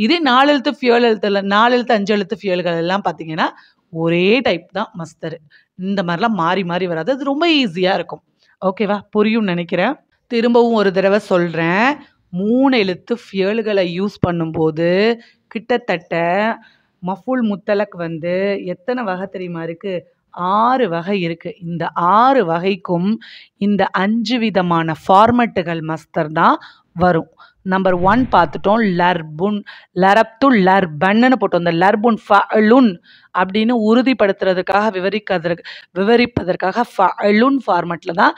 இதே 4 எழுத்து ஃபியல் எழுத்துல 4 எழுத்து, 5 எழுத்து ஃபியல்கள் எல்லாம் பார்த்தீங்கன்னா, ஒரே டைப் தான் மஸ்தர். இந்த மாரிலாம் மாறி மாறி வராது. அது ரொம்ப ஈஸியா இருக்கும். ஓகேவா? புரியும்னு நெனைக்கிறேன். திரும்பவும் ஒரு தடவ சொல்றேன். 3 எழுத்து ஃபியல்கள யூஸ் பண்ணும்போது, கிட்டத்தட்ட மஃபூல் முத்தலக் வந்து எத்தன வகை தெரியுமா இருக்கு? 6 வகை இருக்கு. இந்த 6 வகைக்கும் இந்த 5 விதமான ஃபார்மட்டுகள் மஸ்தர் தான் வரும். நம்பர் 1 பார்த்துட்டோம். லர்புன், லரப்து லர்பன்னு போட்டோம். இந்த லர்புன் ஃபஅலுன் அப்படின்னு உறுதிப்படுத்துறதுக்காக விவரிப்பதற்காக ஃபஅலுன் ஃபார்மட்ல தான்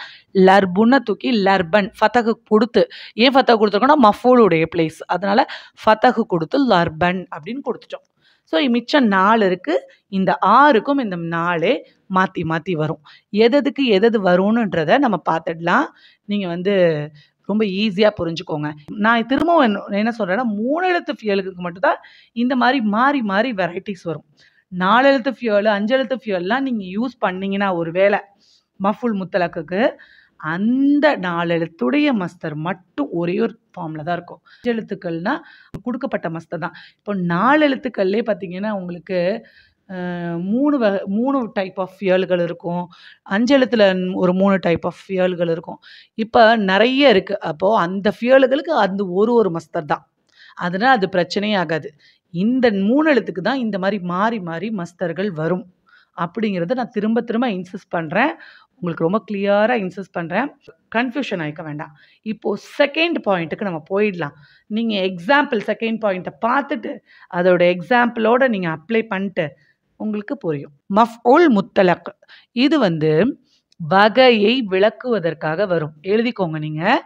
லர்புன்ன தூக்கி லர்பன் ஃபதஹ் கொடுத்து, ஏன் ஃபதஹ் கொடுத்துருக்கோம்னா மஃபூலுடைய பிளேஸ். அதனால ஃபதஹ் கொடுத்து லர்பன் அப்படின்னு கொடுத்துட்டோம். ஸோ மிச்சம் 4 இருக்கு. இந்த 6க்கும் இந்த 4 மாற்றி மாற்றி வரும். எதுக்கு எது வரும்ன்றத நம்ம பார்த்துடலாம். நீங்கள் வந்து ரொம்ப ஈஸியாக புரிஞ்சுக்கோங்க. நான் திரும்பவும் என்ன சொல்கிறேன்னா, 3 எழுத்து ஃபியலுக்கு மட்டும்தான் இந்த மாதிரி மாறி மாறி வெரைட்டிஸ் வரும். 4 எழுத்து ஃபியல், 5 எழுத்து ஃபியல்லாம் நீங்கள் யூஸ் பண்ணீங்கன்னா ஒரு வேளை மஃபூல் முத்தலக்குக்கு, அந்த 4 எழுத்துடைய மஸ்தர் மட்டும் ஒரே ஒரு ஃபார்மில் தான் இருக்கும். 5 எழுத்துக்கள்னா கொடுக்கப்பட்ட மஸ்தர் தான். இப்போ 4 எழுத்துக்கள்லேயே பார்த்தீங்கன்னா உங்களுக்கு 3 டைப் ஆஃப் ஃபியல்கள் இருக்கும். 5 எழுத்துல ஒரு 3 டைப் ஆஃப் ஃபியல்கள் இருக்கும். இப்போ நிறைய இருக்கு. அப்போ அந்த ஃபியல்களுக்கு அந்த ஒரு மஸ்தர் தான். அதனால அது பிரச்சனையே ஆகாது. இந்த 3 எழுத்துக்கு தான் இந்த மாதிரி மாறி மாறி மஸ்தர்கள் வரும். அப்படிங்கிறத நான் திரும்ப திரும்ப இன்சிஸ்ட் பண்ணுறேன். உங்களுக்கு ரொம்ப கிளியராக இன்சிஸ்ட் பண்ணுறேன். கன்ஃபியூஷன் ஆகிக்க வேண்டாம். இப்போது செகண்ட் பாயிண்ட்டுக்கு நம்ம போயிடலாம். நீங்கள் எக்ஸாம்பிள் செகண்ட் பாயிண்ட்டை பார்த்துட்டு அதோட எக்ஸாம்பிளோட நீங்கள் அப்ளை பண்ணிட்டு உங்களுக்கு புரியும். மஃபூல் முத்தலக் இது வந்து வகையை விளக்குவதற்காக வரும். எழுதிக்கோங்க நீங்கள்.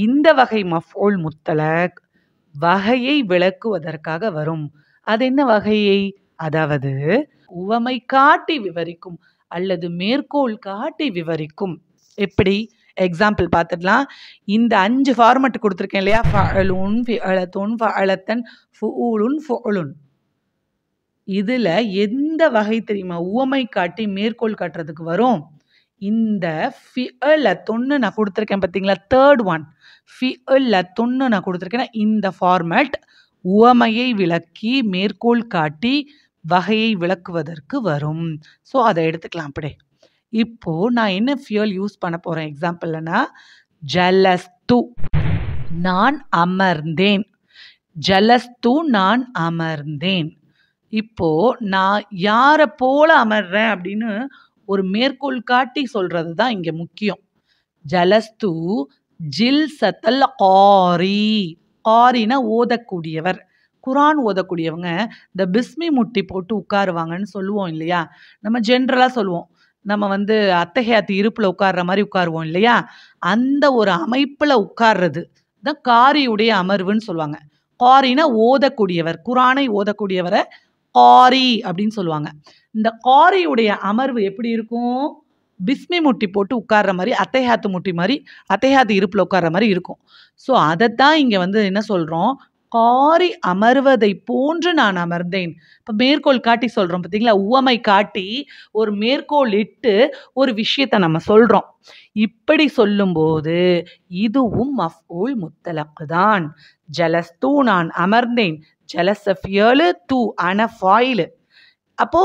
இந்த வகை மஃபூல் முத்தலக் வகையை விளக்குவதற்காக வரும். அது என்ன வகையை? அதாவது உவமை காட்டி விவரிக்கும் அல்லது மேற்கோள் காட்டி விவரிக்கும். எப்படி? எக்ஸாம்பிள் பார்த்துடலாம். இந்த 5 ஃபார்மட் கொடுத்துருக்கேன் இல்லையா? ஃபஅலுன், ஃபிஅலத்துன், ஃபஅலத்தன், ஃபுஊலுன், ஃபுஉலுன். இதுல எந்த வகை தெரியுமா உவமை காட்டி மேற்கோள் காட்டுறதுக்கு வரும்? இந்த ஃபிஅலத்துன்னு நான் கொடுத்துருக்கேன் பார்த்தீங்களா? தேர்ட் ஒன் ஃபிஅலத்துன்னு நான் கொடுத்துருக்கேன்னா இந்த ஃபார்மட் உவமையை விளக்கி மேற்கோள் காட்டி வகையை விளக்குவதற்கு வரும். ஸோ அதை எடுத்துக்கலாம் அப்படியே. இப்போ நான் என்ன ஃபியல் யூஸ் பண்ண போறேன் எக்ஸாம்பிள்னா, ஜலஸ்து நான் அமர்ந்தேன். ஜலஸ்து நான் அமர்ந்தேன். இப்போ நான் யாரை போல அமர்றேன் அப்படின்னு ஒரு மேற்கோள் காட்டி சொல்றது தான் இங்க முக்கியம். ஜலஸ்து ஜில்சத்தல் காரி. காரினா ஓதக்கூடியவர். குரான் ஓதக்கூடியவங்க இந்த பிஸ்மி முட்டி போட்டு உட்காருவாங்கன்னு சொல்லுவோம் இல்லையா? நம்ம ஜென்ரலாக சொல்லுவோம். நம்ம வந்து அத்தஹியாத்து இருப்பில் உட்கார்ற மாதிரி உட்காருவோம் இல்லையா? அந்த ஒரு அமைப்பில் உட்கார்றது தான் காரியுடைய அமர்வுன்னு சொல்லுவாங்க. காரினா ஓதக்கூடியவர். குரானை ஓதக்கூடியவரை காரி அப்படின்னு சொல்லுவாங்க. இந்த காரியுடைய அமர்வு எப்படி இருக்கும்? பிஸ்மி முட்டி போட்டு உட்கார்ற மாதிரி, அத்தஹியாத்து முட்டி மாதிரி, அத்தஹியாத்து இருப்பில் உட்கார்ற மாதிரி இருக்கும். ஸோ அதைத்தான் இங்கே வந்து என்ன சொல்கிறோம்? காரி அமர்வதை போன்று நான் அமர்ந்தேன். இப்போ மேற்கோள் காட்டி சொல்கிறோம் பார்த்தீங்களா? உவமை காட்டி ஒரு மேற்கோள் இட்டு ஒரு விஷயத்தை நம்ம சொல்கிறோம். இப்படி சொல்லும்போது இதுவும் மஃபூல் முத்தலக் தான். ஜலஸ்து நான் அமர்ந்தேன். ஜலஸ ஃபியலு, து அன ஃபாயிலு. அப்போ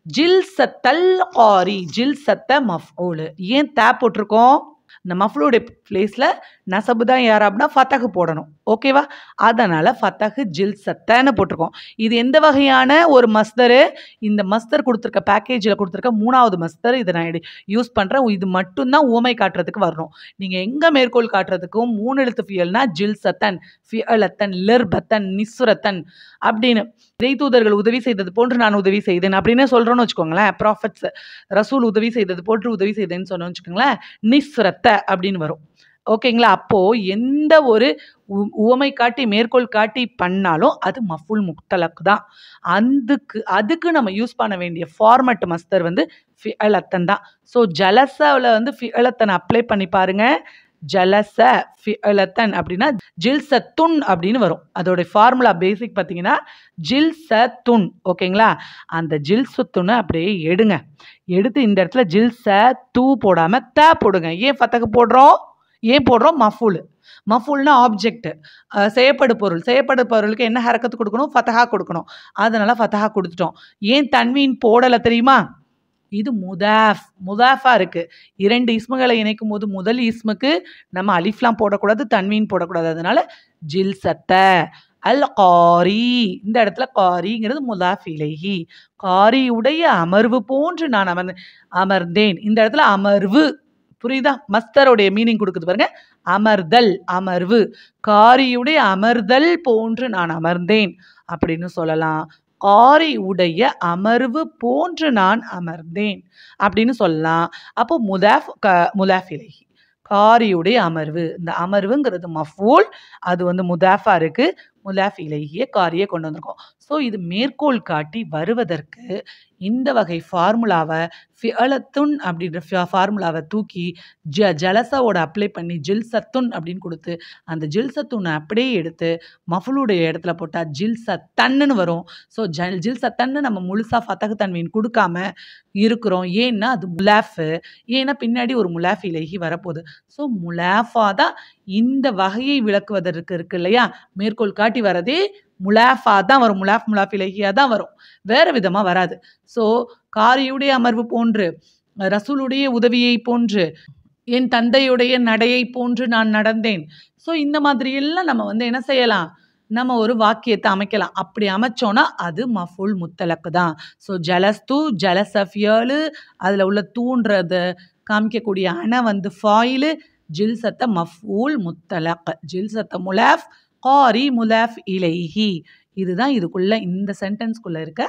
ஜில்சத்தல் காரி, ஜில்சத்த மஃபூலு. ஏன் தா போட்டிருக்கோம்? இந்த மஃபூலுடைய பிளேஸில் நசபு தான் யாராப்னா ஃபத்தஹு போடணும். ஓகேவா? அதனால் ஃபத்தஹு ஜில்சத்தன்னு போட்டிருக்கோம். இது எந்த வகையான ஒரு மஸ்தரு? இந்த மஸ்தர் கொடுத்துருக்க பேக்கேஜில் கொடுத்துருக்க 3வது மஸ்தர். இதை நான் யூஸ் பண்ணுறேன். இது மட்டும்தான் உவமை காட்டுறதுக்கு வரணும். நீங்கள் எங்கே மேற்கோள் காட்டுறதுக்கும் 3 எழுத்து ஃபியல்னா ஜில்சத்தன், ஃபியலத்தன், லிர்பத்தன், நிஸ்ரத்தன் அப்படின்னு இறை தூதர்கள் உதவி செய்தது போன்று நான் உதவி செய்தேன் அப்படின்னு சொல்கிறோன்னு வச்சுக்கோங்களேன். ப்ராஃபட்ஸ் ரசூல் உதவி செய்தது போன்று உதவி செய்தேன்னு சொன்னோன்னு வச்சுக்கோங்களேன், நிஸ்ரத்த அப்படின்னு வரும். ஓகேங்களா? அப்போது எந்த ஒரு உவமை காட்டி மேற்கோள் காட்டி பண்ணாலும் அது மஃபூல் முத்தலக் தான். அதுக்கு நம்ம யூஸ் பண்ண வேண்டிய ஃபார்மட் மஸ்தர் வந்து ஃபிஅலத்தன் தான். ஸோ ஜலஸாவில் வந்து ஃபிஅலத்தன் அப்ளை பண்ணி பாருங்க. ஜலச ஃபிஅலத்தன் அப்படின்னா ஜில்சத்துன் அப்படின்னு வரும். அதோடைய ஃபார்முலா பேசிக் பார்த்தீங்கன்னா ஜில்சத்துன். ஓகேங்களா? அந்த ஜில்சத்துனை அப்படியே எடுத்து இந்த இடத்துல ஜில்ச தூ போடாமல் த போடுங்க. ஏன் ஃபத்தஹு போடுறோம்? மஃபூல்னா ஆப்ஜெக்ட், செய்யப்படு பொருளுக்கு என்ன ஹரக்கத்து கொடுக்கணும்? ஃபத்தஹா கொடுக்கணும். அதனால ஃபத்தஹா கொடுத்துட்டோம். ஏன் தன்வீன் போடலை தெரியுமா? இது முதாஃபா இருக்கு. 2 இஸ்முகளை இணைக்கும் போது முதல் இஸ்முக்கு நம்ம அலிஃப்லாம் போடக்கூடாது, தன்வீன் போடக்கூடாது. அதனால ஜில்சத்த அல் காரி. இந்த இடத்துல காரிங்கிறது முதாஃப் இலைஹி. காரியுடைய அமர்வு போன்று நான் அமர்ந்தேன். இந்த இடத்துல அமர்வு புரியுதா? மஸ்தருடைய மீனிங் கொடுக்குது பாருங்க. அமர்தல், அமர்வு. காரியுடைய அமர்தல் போன்று நான் அமர்ந்தேன் அப்படின்னு சொல்லலாம். காரி உடைய அமர்வு போன்று நான் அமர்ந்தேன் அப்படின்னு சொல்லலாம். அப்போ முதாஃப் இலைஹி, காரியுடைய அமர்வு. இந்த அமர்வுங்கிறது மஃபூல், அது வந்து முதாஃபா இருக்கு. முதாஃப் இலைஹிய காரியை கொண்டு வந்திருக்கோம். ஸோ இது மேற்கோள் காட்டி வருவதற்கு இந்த வகை ஃபார்முலாவை ஃபிஅலத்துன் அப்படின்ற ஃபார்முலாவை தூக்கி ஜலசாவோட அப்ளை பண்ணி ஜில்சத்துன் அப்படின்னு கொடுத்து அந்த ஜில்சத்துனை அப்படியே எடுத்து மஃபூலுடைய இடத்துல போட்டால் ஜில்சத்தன்னு வரும். ஸோ ஜில்சத்தன்னு நம்ம முழுசாக ஃபத்தஹு தன்வீன் கொடுக்காம இருக்கிறோம். ஏன்னா அது முலாஃபு. ஏன்னா பின்னாடி ஒரு முலாஃப் இலைஹி வரப்போகுது. ஸோ முலாஃபா தான் இந்த வகையை விளக்குவதற்கு இருக்கு இல்லையா? மேற்கோள் காட்டி வரதே முலாஃபா தான் வரும். முலாஃப் இலைஹியா தான் வரும், வேறு விதமாக வராது. ஸோ காரியுடைய அமர்வு போன்று, ரசூலுடைய உதவியை போன்று, என் தந்தையுடைய நடையை போன்று நான் நடந்தேன். ஸோ இந்த மாதிரியெல்லாம் நம்ம வந்து என்ன செய்யலாம்? நம்ம ஒரு வாக்கியத்தை அமைக்கலாம். அப்படி அமைச்சோன்னா அது மஃபூல் முத்தலக்கு தான். ஸோ ஜலஸ்து, ஜலசஃபியலு, அதில் உள்ள தூண்டுறது காமிக்கக்கூடிய அணை வந்து ஃபாயிலு, ஜில்சத்த மஃபூல் முத்தலக், ஜில்சத்த முலாஃப், காரி முலாஃப் இலைஹி. இதுதான் இதுக்குள்ள இந்த சென்டென்ஸ்குள்ளே இருக்க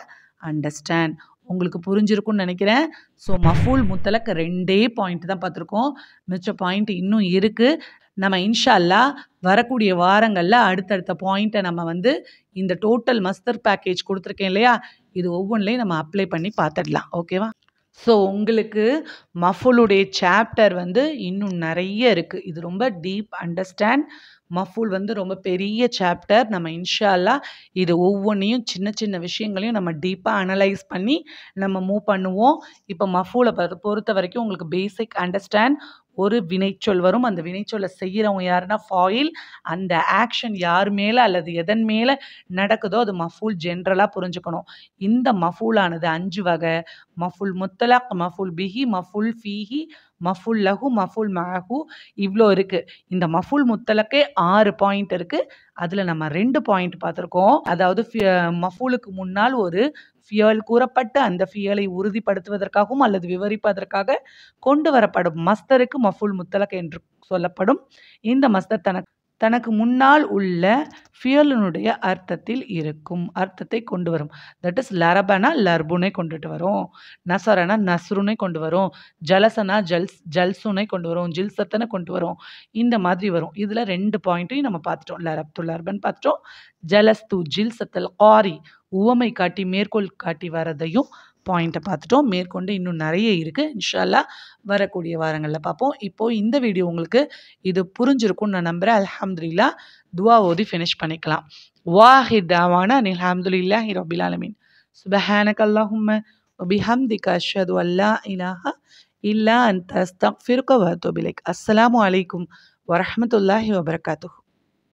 அண்டர்ஸ்டாண்ட். உங்களுக்கு புரிஞ்சிருக்கும்னு நினைக்கிறேன். ஸோ மஃபூல் முத்தலக் 2 பாயிண்ட் தான் பார்த்துருக்கோம். மிச்ச பாயிண்ட் இன்னும் இருக்குது. நம்ம இன்ஷா அல்லாஹ் வரக்கூடிய வாரங்களில் அடுத்தடுத்த பாயிண்ட்டை நம்ம வந்து இந்த டோட்டல் மஸ்தர் பேக்கேஜ் கொடுத்துருக்கேன் இல்லையா, இது ஒவ்வொன்றிலையும் நம்ம அப்ளை பண்ணி பார்த்துடலாம். ஓகேவா? ஸோ உங்களுக்கு மஃபூலுடைய சாப்டர் வந்து இன்னும் நிறைய இருக்குது. இது ரொம்ப டீப் அண்டர்ஸ்டாண்ட். மஃபூல் வந்து ரொம்ப பெரிய சாப்டர். நம்ம இன்ஷா அல்லாஹ் இது ஒவ்வொன்றையும் சின்ன சின்ன விஷயங்களையும் நம்ம டீப்பாக அனலைஸ் பண்ணி நம்ம மூவ் பண்ணுவோம். இப்போ மஃபூலை பொறுத்த வரைக்கும் உங்களுக்கு பேசிக் அண்டர்ஸ்டாண்ட். ஒரு வினைச்சொல் வரும். அந்த வினைச்சொல்லை செய்கிறவங்க யாருன்னா ஃபாயில். அந்த ஆக்ஷன் யார் மேலே அல்லது எதன் மேலே நடக்குதோ அது மஃபூல் ஜென்ரலாக புரிஞ்சுக்கணும். இந்த மஃபூலானது 5 வகை. மஃபூல் முத்தலக், மஃபூல் பிஹி, மஃபூல் ஃபீஹி, மஃபூல் லஹு, மஃபூல் மஅஹு, இவ்வளோ இருக்குது. இந்த மஃபூல் முத்தலக்கே 6 பாயிண்ட் இருக்குது. அதில் நம்ம 2 பாயிண்ட் பார்த்துருக்கோம். அதாவது மஃபூலுக்கு முன்னால் ஒரு ஃபியல் கூறப்பட்டு அந்த ஃபியலை உறுதிப்படுத்துவதற்காகவும் அல்லது விவரிப்பதற்காக கொண்டு வரப்படும் மஸ்தருக்கு மஃபூல் முத்தலக் என்று சொல்லப்படும். இந்த மஸ்தர் தனக்கு முன்னால் உள்ள ஃபியலினுடைய அர்த்தத்தை கொண்டு வரும். தட் இஸ் லரபனா லர்புனை கொண்டுட்டு வரும், நசரனா நஸ்ருனை கொண்டு வரும், ஜலசனா ஜல்சுனை கொண்டு வரும், ஜில்சத்தனை கொண்டு வரும். இந்த மாதிரி வரும். இதில் 2 பாயிண்ட்டையும் நம்ம பார்த்துட்டோம். லரப்து லர்பன் பார்த்துட்டோம். ஜலஸ்து ஜில்சத்தல் காரி உவமை காட்டி மேற்கோள் காட்டி வரதையும் பாயிண்ட்டை பார்த்துட்டோம். மேற்கொண்டு இன்னும் நிறைய இருக்குது. இன்ஷா அல்லாஹ் வரக்கூடிய வாரங்களில் பார்ப்போம். இப்போது இந்த வீடியோ உங்களுக்கு இது புரிஞ்சிருக்கும்னு நான் நம்புகிறேன். அல்ஹம்துலில்லாஹ் துவா ஓதி ஃபினிஷ் பண்ணிக்கலாம். வாஹித் தாவானா அல்ஹம்துலில்லாஹி ரப்பில் ஆலமீன். சுப்ஹானக அல்லாஹும்ம வ பிஹம்திக அஷ்ஹது அல்லா இலாஹா இல்லா அன்த அஸ்தக்ஃபிருக வ அத்தூபு இலைக். அஸ்ஸலாமு அலைக்கும் வரஹ்மத்துல்லாஹி வபரகாத்துஹு.